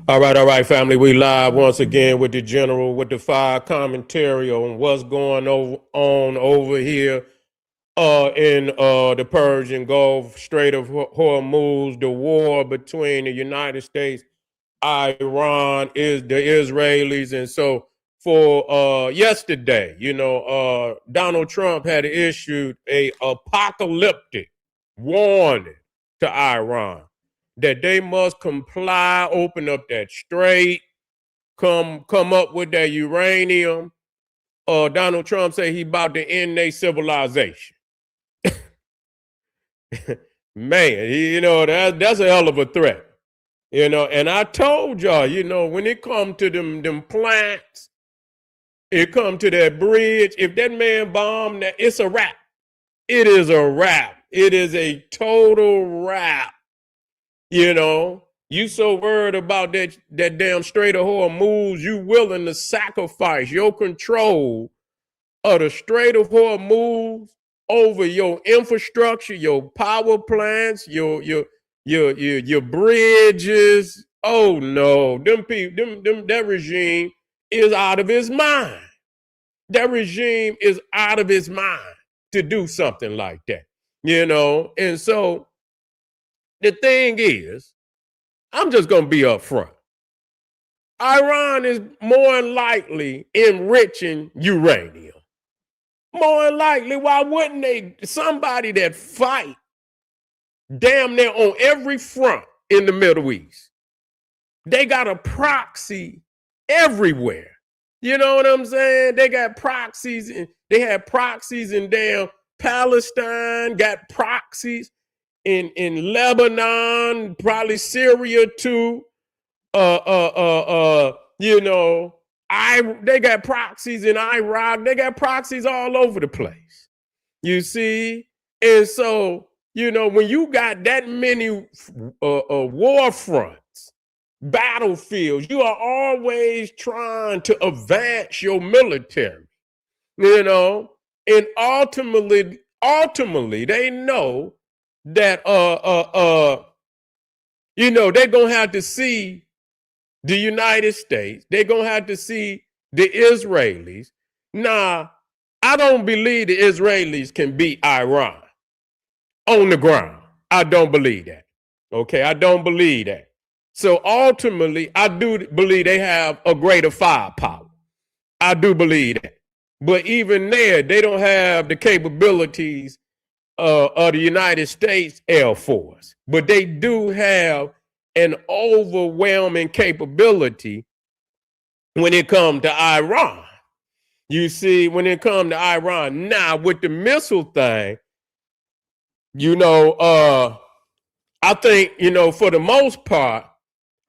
All right, family. We live once again with the general with the fire commentary on what's going on over here in the Persian Gulf, Strait of Hormuz, the war between the United States, Iran, is the Israelis, and so for yesterday, Donald Trump had issued a apocalyptic warning to Iran that they must comply, open up that strait, come up with that uranium. Donald Trump said he about to end their civilization. Man, that's a hell of a threat. And I told y'all, when it come to them plants, it come to that bridge. If that man bombed that, it's a wrap. It is a wrap. It is a total wrap. You so worried about that damn Strait of Hormuz, you willing to sacrifice your control of the Strait of Hormuz over your infrastructure, your power plants, your bridges. Oh no, them people, that regime is out of his mind. That regime is out of his mind to do something like that. And so the thing is, I'm just going to be upfront. Iran is more than likely enriching uranium. More than likely, why wouldn't they? Somebody that fight damn near on every front in the Middle East. They got a proxy everywhere. You know what I'm saying? They got proxies. They had proxies in damn Palestine, got proxies in Lebanon, probably Syria too. They got proxies in Iraq. They got proxies all over the place. You see? And so, when you got that many war fronts, battlefields, you are always trying to advance your military, and ultimately they know that they're gonna have to see the United States, they're gonna have to see the Israelis. Now, I don't believe the Israelis can beat Iran on the ground. I don't believe that. Okay, I don't believe that. So ultimately, I do believe they have a greater firepower. I do believe that. But even there, they don't have the capabilities of the United States Air Force. But they do have an overwhelming capability when it comes to Iran. You see, when it comes to Iran, now with the missile thing, I think, for the most part,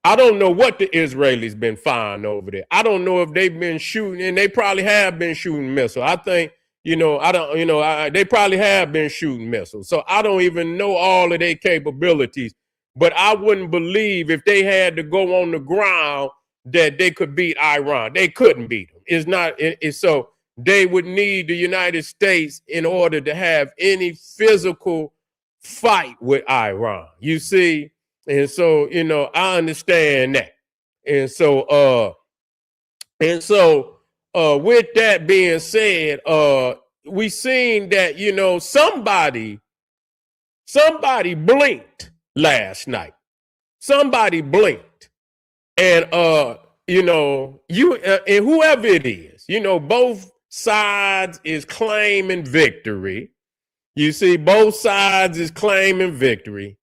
I don't know what the Israelis been firing over there. I don't know if they've been shooting, and they probably have been shooting missiles. I think, they probably have been shooting missiles. So I don't even know all of their capabilities. But I wouldn't believe if they had to go on the ground that they could beat Iran. They couldn't beat them. It's not. So they would need the United States in order to have any physical fight with Iran. You see. And so, I understand that. And so, with that being said, we seen that, somebody blinked last night. Somebody blinked. And, and whoever it is, both sides is claiming victory. You see, both sides is claiming victory.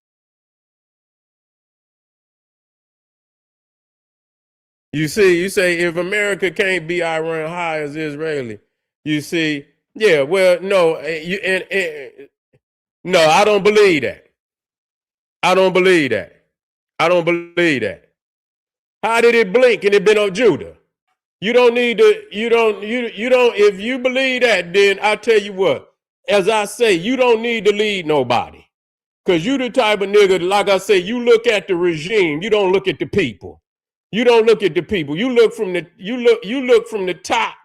You see, you say if America can't be Iran high as Israeli, you see, yeah, well, no, no, I don't believe that. I don't believe that. I don't believe that. How did it blink and it been on Judah? You don't need to, you don't, if you believe that, then I tell you what, as I say, you don't need to lead nobody. Because you the type of nigga, like I say, you look at the regime, you don't look at the people. You don't look at the people. You look from the top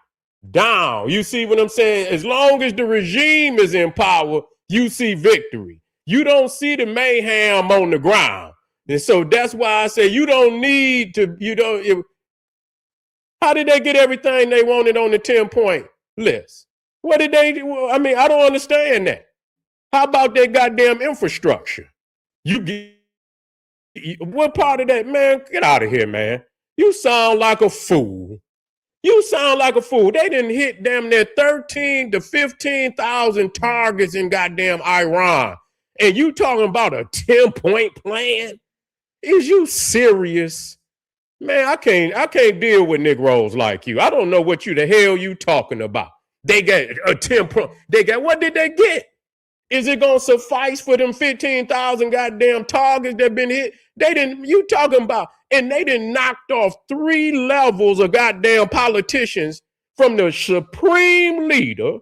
down. You see what I'm saying? As long as the regime is in power, you see victory. You don't see the mayhem on the ground. And so that's why I say you don't need to, how did they get everything they wanted on the 10-point list? What did they do? I mean, I don't understand that. How about their goddamn infrastructure? You get, what part of that, man? Get out of here, man. You sound like a fool. You sound like a fool. They didn't hit damn near 13 to 15,000 targets in goddamn Iran. And you talking about a 10-point plan? Is you serious? Man, I can't deal with Negroes like you. I don't know what the hell you talking about. They got a 10-point. What did they get? Is it gonna suffice for them 15,000 goddamn targets that been hit? They didn't, you talking about, and they done knocked off 3 levels of goddamn politicians from the supreme leader,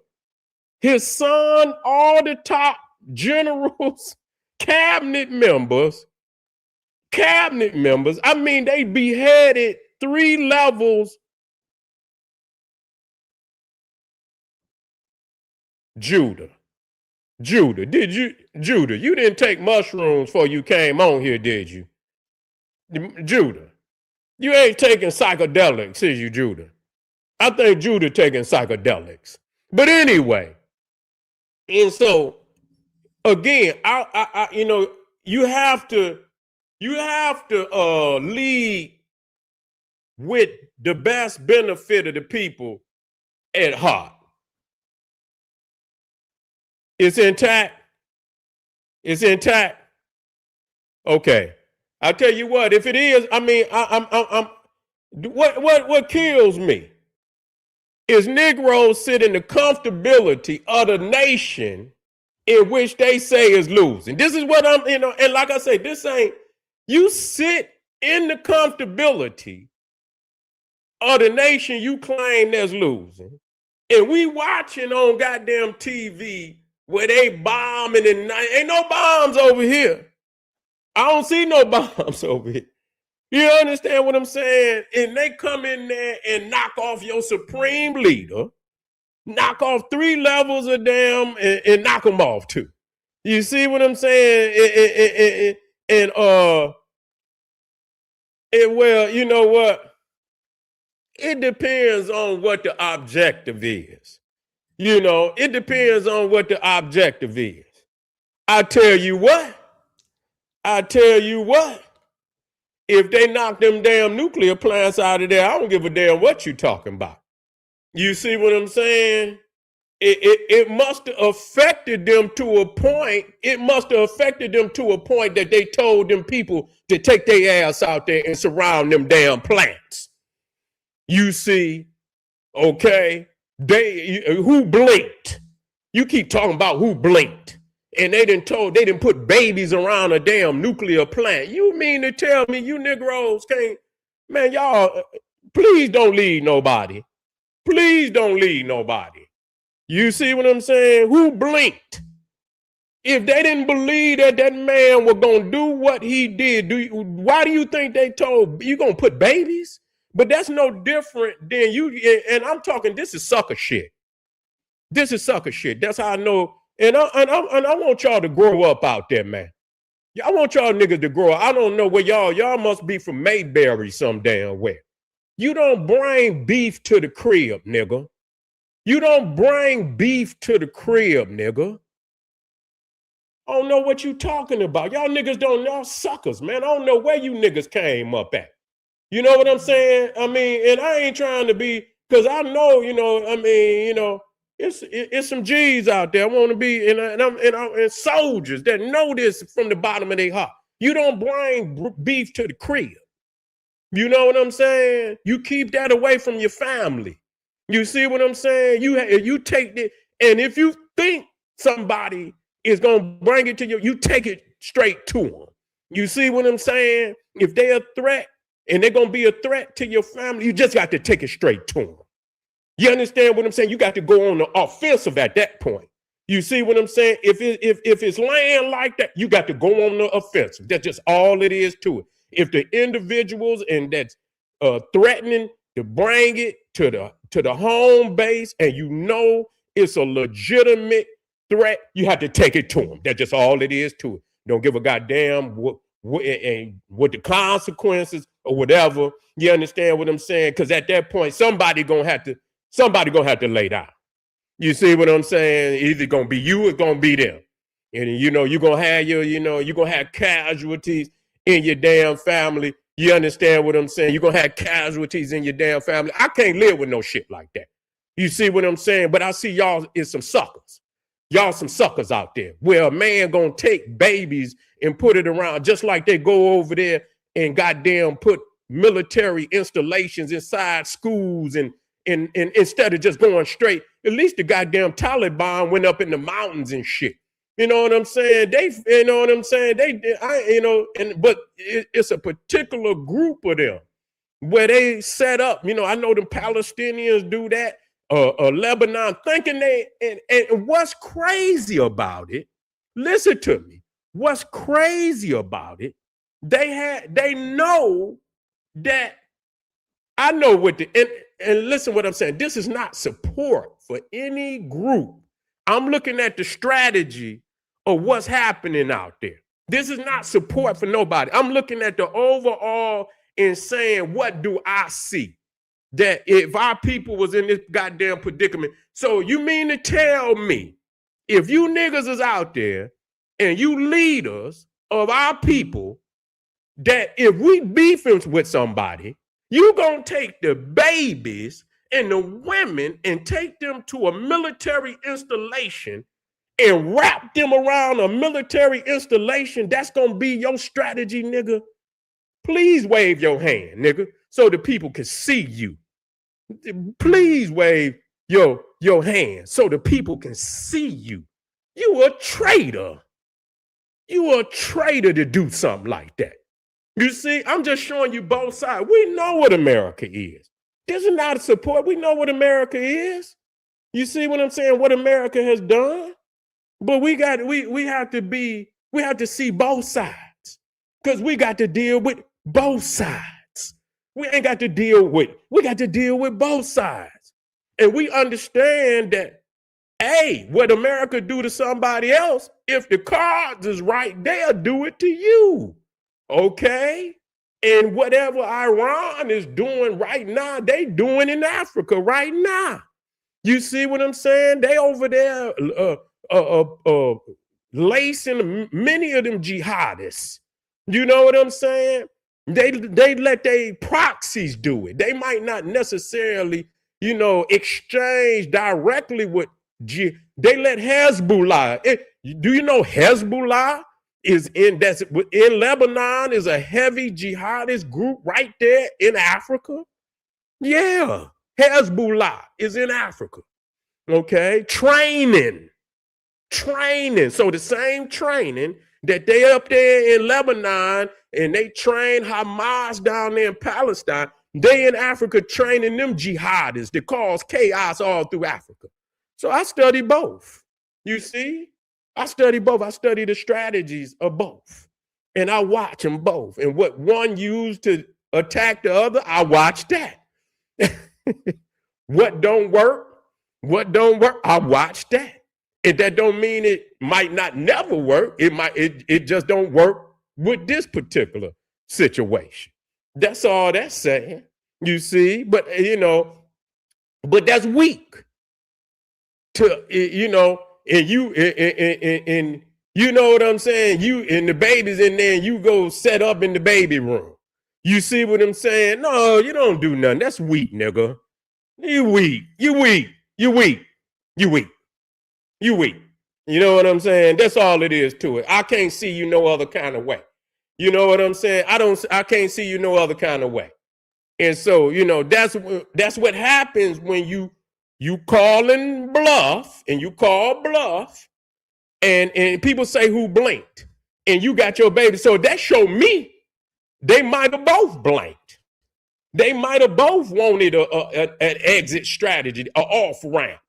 his son, all the top generals, cabinet members. I mean, they beheaded 3 levels. Judah, you didn't take mushrooms before you came on here, did you? Judah, you ain't taking psychedelics, is you, Judah? I think Judah taking psychedelics. But anyway, and so again, you have to lead with the best benefit of the people at heart. It's intact. It's intact. Okay. I'll tell you what, if it is, I mean, what kills me is Negroes sit in the comfortability of the nation in which they say is losing. This is what and like I say, this ain't, you sit in the comfortability of the nation you claim that's losing, and we watching on goddamn TV where they bombing and ain't no bombs over here. I don't see no bombs over here. You understand what I'm saying? And they come in there and knock off your supreme leader, knock off 3 levels of them and knock them off too. You see what I'm saying? And well, you know what? It depends on what the objective is. It depends on what the objective is. I tell you what, if they knock them damn nuclear plants out of there, I don't give a damn what you talking about. You see what I'm saying? It must have affected them to a point. It must have affected them to a point that they told them people to take their ass out there and surround them damn plants. You see, okay? Who blinked? You keep talking about who blinked. And they didn't put babies around a damn nuclear plant. You mean to tell me you Negroes can't, man, y'all, please don't lead nobody. Please don't lead nobody. You see what I'm saying? Who blinked? If they didn't believe that man was going to do what he did, why do you think they told you going to put babies? But that's no different than you, and I'm talking, this is sucker shit. This is sucker shit. That's how I know. And I want y'all to grow up out there, man. I want y'all niggas to grow up. I don't know where y'all must be from Mayberry some damn where. You don't bring beef to the crib, nigga. You don't bring beef to the crib, nigga. I don't know what you talking about. Y'all niggas y'all suckers, man. I don't know where you niggas came up at. You know what I'm saying? I mean, and I ain't trying to be, because I know, it's some G's out there. I want to be, and soldiers that know this from the bottom of their heart. You don't bring beef to the crib. You know what I'm saying? You keep that away from your family. You see what I'm saying? You take it, and if you think somebody is going to bring it to you, you take it straight to them. You see what I'm saying? If they're a threat, and they're going to be a threat to your family, you just got to take it straight to them. You understand what I'm saying? You got to go on the offensive at that point. You see what I'm saying? If it's land like that, you got to go on the offensive. That's just all it is to it. If the individuals and that's threatening to bring it to the home base, and you know it's a legitimate threat, you have to take it to them. That's just all it is to it. Don't give a goddamn and with the consequences or whatever. You understand what I'm saying? Because at that point, somebody gonna have to lay down. You see what I'm saying? Either gonna be you or gonna be them. And you're gonna have you're gonna have casualties in your damn family. You understand what I'm saying? You're gonna have casualties in your damn family. I can't live with no shit like that. You see what I'm saying? But I see y'all is some suckers. Y'all some suckers out there. Where a man gonna take babies and put it around, just like they go over there and goddamn put military installations inside schools and instead of just going straight. At least the goddamn Taliban went up in the mountains and shit. You know what I'm saying? But it's a particular group of them where they set up. I know the Palestinians do that. Lebanon, thinking and what's crazy about it? Listen to me. What's crazy about it? They know that. I know what and listen what I'm saying. This is not support for any group. I'm looking at the strategy of what's happening out there. This is not support for nobody. I'm looking at the overall and saying, what do I see? That if our people was in this goddamn predicament. So you mean to tell me, if you niggas is out there and you leaders of our people, that if we beefing with somebody, you gonna take the babies and the women and take them to a military installation and wrap them around a military installation? That's gonna be your strategy, nigga? Please wave your hand, nigga, so the people can see you. Please wave your hand so the people can see you. You a traitor. You a traitor to do something like that. You see, I'm just showing you both sides. We know what America is. This is not a support. We know what America is. You see what I'm saying? What America has done. But we have to see both sides. Because we got to deal with both sides. We got to deal with both sides. And we understand that, hey, what America do to somebody else, if the cards is right, they'll do it to you. Okay? And whatever Iran is doing right now, they doing in Africa right now. You see what I'm saying? They over there lacing many of them jihadists. You know what I'm saying? They let their proxies do it. They might not necessarily, exchange directly with they let Hezbollah. Do you know Hezbollah is in Lebanon is a heavy jihadist group right there in Africa? Yeah, Hezbollah is in Africa. Okay, training. So the same training that they up there in Lebanon and they train Hamas down there in Palestine, they in Africa training them jihadists that cause chaos all through Africa. So I study both. You see, I study both. I study the strategies of both, and I watch them both. And what one used to attack the other, I watch that. What don't work, I watch that. And that don't mean it might not never work. It just don't work with this particular situation. That's all that's saying. You see, but that's weak. And you know what I'm saying? You and the baby's in there and you go set up in the baby room. You see what I'm saying? No, you don't do nothing. That's weak, nigga. You weak. You know what I'm saying? That's all it is to it. I can't see you no other kind of way. You know what I'm saying? I can't see you no other kind of way. And so, that's what happens when you calling bluff and you call bluff and people say who blinked and you got your baby. So that show me they might have both blinked. They might have both wanted an exit strategy, an off ramp.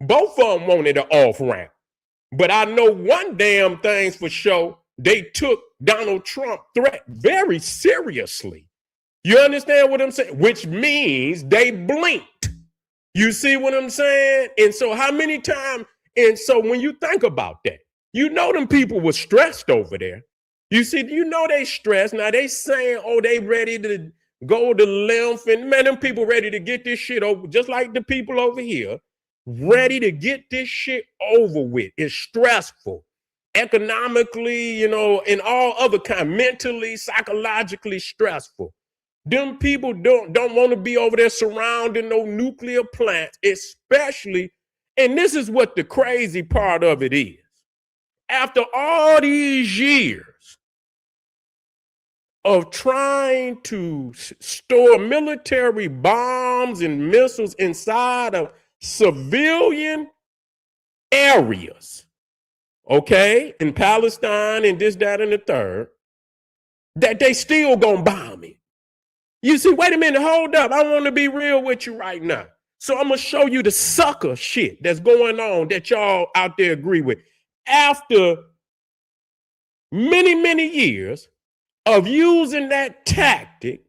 Both of them wanted an off ramp. But I know one damn thing's for sure. They took Donald Trump threat very seriously. You understand what I'm saying? Which means they blinked. You see what I'm saying? And so how many times? And so when you think about that, them people were stressed over there. You see, you know they stressed. Now they saying, oh, they ready to go to lymph. And man, them people ready to get this shit over, just like the people over here, ready to get this shit over with. It's stressful. Economically, you know, and all other kind, mentally, psychologically stressful. Them people don't want to be over there surrounding no nuclear plants, especially, and this is what the crazy part of it is. After all these years of trying to store military bombs and missiles inside of civilian areas, okay, in Palestine and this, that, and the third, that they still gonna bomb it. You see, wait a minute, hold up. I want to be real with you right now. So I'm gonna show you the sucker shit that's going on that y'all out there agree with. After many, many years of using that tactic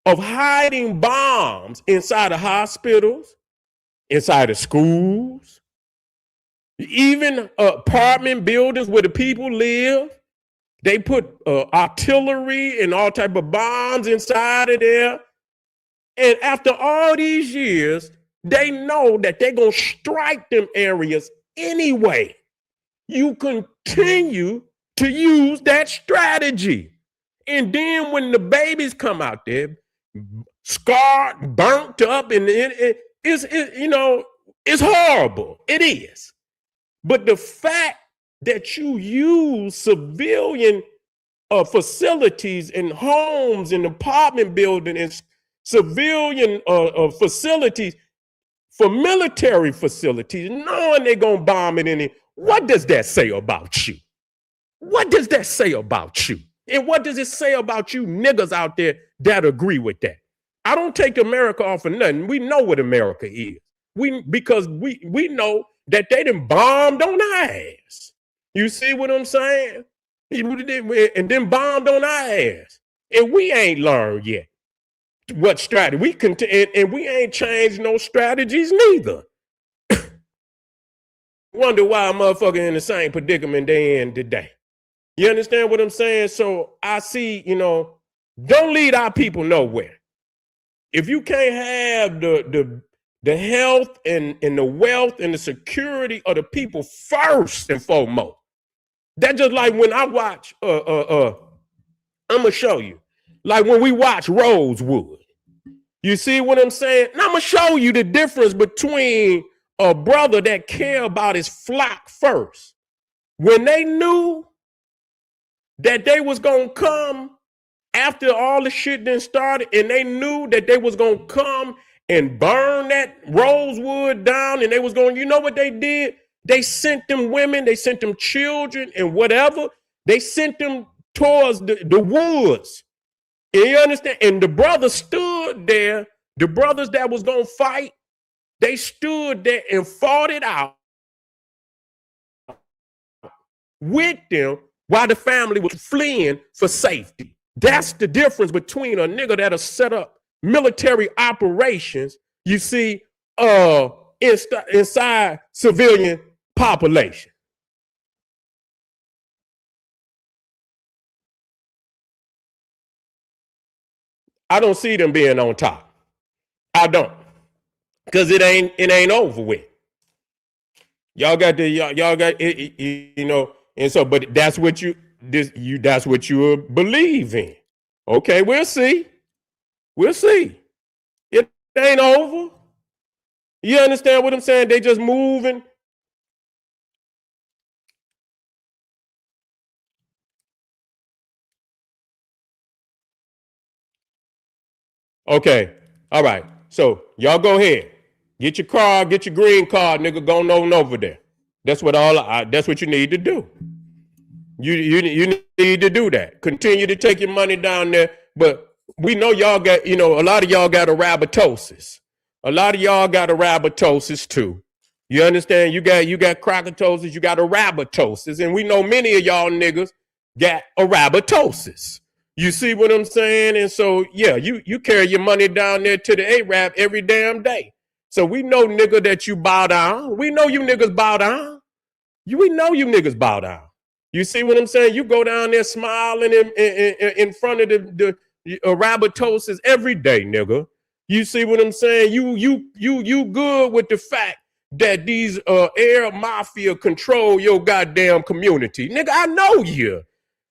of hiding bombs inside of hospitals, inside of schools, even apartment buildings where the people live, they put artillery and all type of bombs inside of there. And after all these years, they know that they're going to strike them areas anyway. You continue to use that strategy. And then when the babies come out there, scarred, burnt up, and it's you know, it's horrible. It is. But the fact that you use civilian facilities and homes and apartment buildings and civilian facilities for military facilities, knowing they're going to bomb it in it, what does that say about you? What does that say about you? And what does it say about you niggas out there that agree with that? I don't take America off of nothing. We know what America is. Because we know that they done bombed on our ass. You see what I'm saying? And then bombed on our ass. And we ain't learned yet what strategy. And we ain't changed no strategies neither. Wonder why a motherfucker in the same predicament they in today. You understand what I'm saying? So I see, you know, don't lead our people nowhere. If you can't have the health and the wealth and the security of the people first and foremost, that's just like when I watch, I'm going to show you, like when we watch Rosewood. You see what I'm saying? And I'm going to show you the difference between a brother that care about his flock first. When they knew that they was going to come after all the shit then started, and they knew that they was going to come and burn that Rosewood down, and they was going, you know what they did? They sent them women, they sent them children and whatever. They sent them towards the woods. And you understand? And the brothers stood there, the brothers that was going to fight, they stood there and fought it out with them while the family was fleeing for safety. That's the difference between a nigga that'll set up military operations, you see, inside civilian population. I don't see them being on top. I don't. Because it ain't over with. Y'all got it, you know, and so, but that's what you believe in. Okay, we'll see. We'll see. It ain't over. You understand what I'm saying? They just moving. Okay. All right. So y'all go ahead. Get your car, get your green card, nigga, going on over there. That's what that's what you need to do. You need to do that. Continue to take your money down there. But we know y'all got, you know, a lot of y'all got arabatosis. A lot of y'all got arabatosis too. You understand? You got crocatosis, you got arabatosis. And we know many of y'all niggas got arabatosis. You see what I'm saying? And so, yeah, you carry your money down there to the Arab every damn day. So we know, nigga, that you bow down. We know you niggas bow down. We know you niggas bow down. You see what I'm saying? You go down there smiling in front of the Rabbitosis every day, nigga. You see what I'm saying? You good with the fact that these Arab mafia control your goddamn community. Nigga, I know you.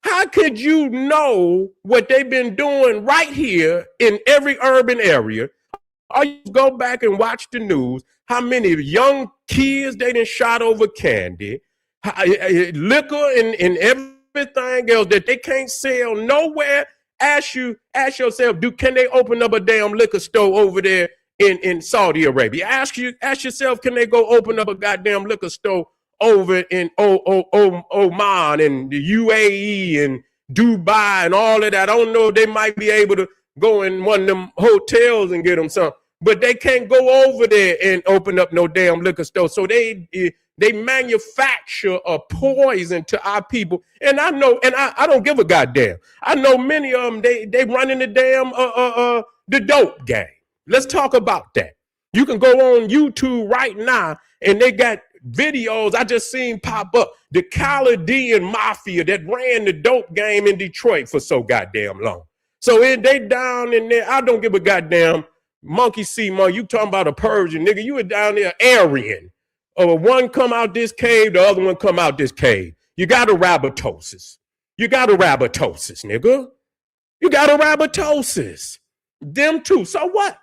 How could you know what they've been doing right here in every urban area? Or you go back and watch the news, how many young kids they done shot over candy, liquor and everything else that they can't sell nowhere. Ask yourself, can they open up a damn liquor store over there in Saudi Arabia? Ask yourself, can they go open up a goddamn liquor store over in Oman and the UAE and Dubai and all of that? I don't know if they might be able to go in one of them hotels and get them something, but they can't go over there and open up no damn liquor store. So they manufacture a poison to our people. And I know, and I don't give a goddamn. I know many of them, they running the damn the dope game. Let's talk about that. You can go on YouTube right now and they got videos I just seen pop up. The Chaldean mafia that ran the dope game in Detroit for so goddamn long. So they down in there. I don't give a goddamn monkey see monkey. You talking about a Persian, nigga. You were down there Aryan. One come out this cave, the other one come out this cave. You got a Rabbitosis. You got a Rabbitosis, nigga. You got a Rabbitosis. Them too. So what?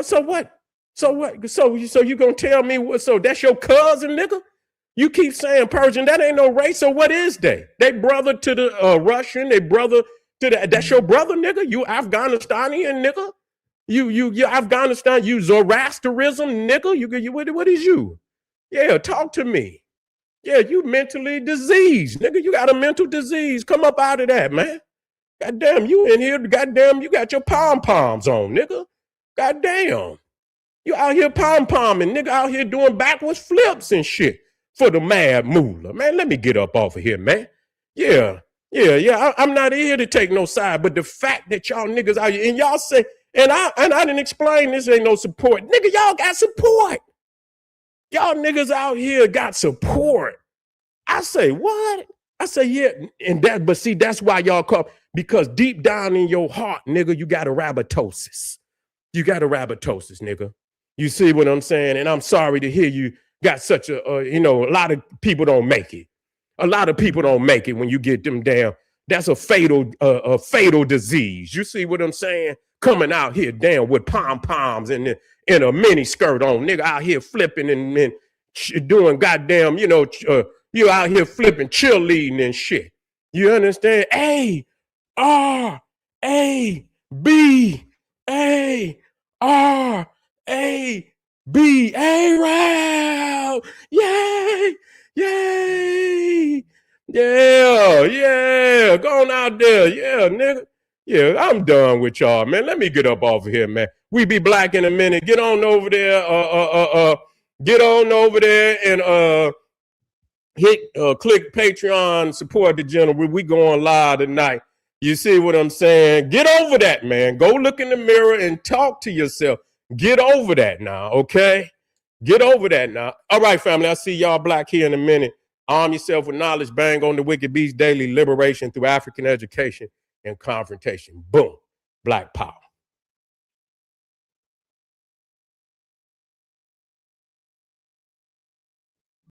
So what? So what? So you gonna tell me what? So that's your cousin, nigga? You keep saying Persian. That ain't no race. So what is they? They brother to the Russian. They brother to the. That's your brother, nigga. You Afghanistanian, nigga. You Afghanistan. You Zoroastrianism, nigga. You what is you? Yeah, talk to me. Yeah, you mentally diseased, nigga. You got a mental disease. Come up out of that, man. Goddamn, you in here. Goddamn, you got your pom-poms on, nigga. Goddamn. You out here pom-pomming, nigga, out here doing backwards flips and shit for the mad moolah. Man, let me get up off of here, man. Yeah. I'm not here to take no side, but the fact that y'all niggas out here, and y'all say, and I didn't explain this ain't no support. Nigga, y'all got support. Y'all niggas out here got support. I say, what? I say, yeah, but see, that's why y'all call, because deep down in your heart, nigga, you got a Rabbitosis. You got a Rabbitosis, nigga. You see what I'm saying? And I'm sorry to hear you got such a, a lot of people don't make it. A lot of people don't make it when you get them down. That's a fatal disease. You see what I'm saying? Coming out here down with pom-poms and a mini skirt on, nigga out here flipping and doing goddamn, you out here flipping cheerleading and shit. You understand? A, R, A, B, A, R, A, B, A-Rail! Yay! Yay! Yeah! Go on out there. Yeah, nigga. Yeah, I'm done with y'all, man. Let me get up off of here, man. We be black in a minute. Get on over there. Get on over there and click Patreon, support the gentleman. We going live tonight. You see what I'm saying? Get over that, man. Go look in the mirror and talk to yourself. Get over that now, okay? Get over that now. All right, family. I'll see y'all black here in a minute. Arm yourself with knowledge. Bang on the Wicked Beast Daily. Liberation through African education and confrontation. Boom. Black power.